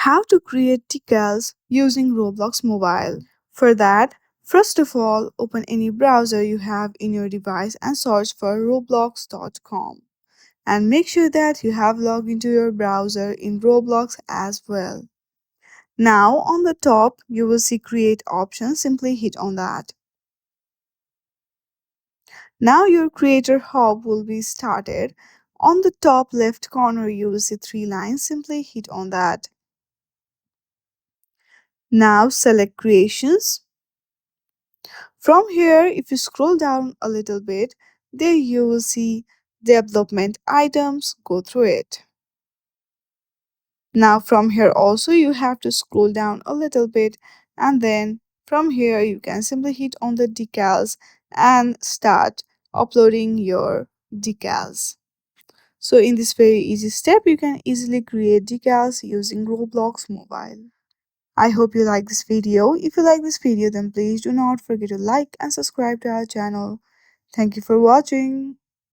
How to create decals using Roblox Mobile. For that, first of all, open any browser you have in your device and search for roblox.com. And make sure that you have logged into your browser in Roblox as well. Now on the top, you will see create option. Simply hit on that. Now your creator hub will be started. On the top left corner, you will see three lines. Simply hit on that. Now select creations. From here, if you scroll down a little bit, there you will see development items. Go through it. Now from here also you have to scroll down a little bit, and then from here you can simply hit on the decals and start uploading your decals. So in this very easy step, you can easily create decals using Roblox Mobile. I hope you like this video. If you like this video, then please do not forget to like and subscribe to our channel. Thank you for watching.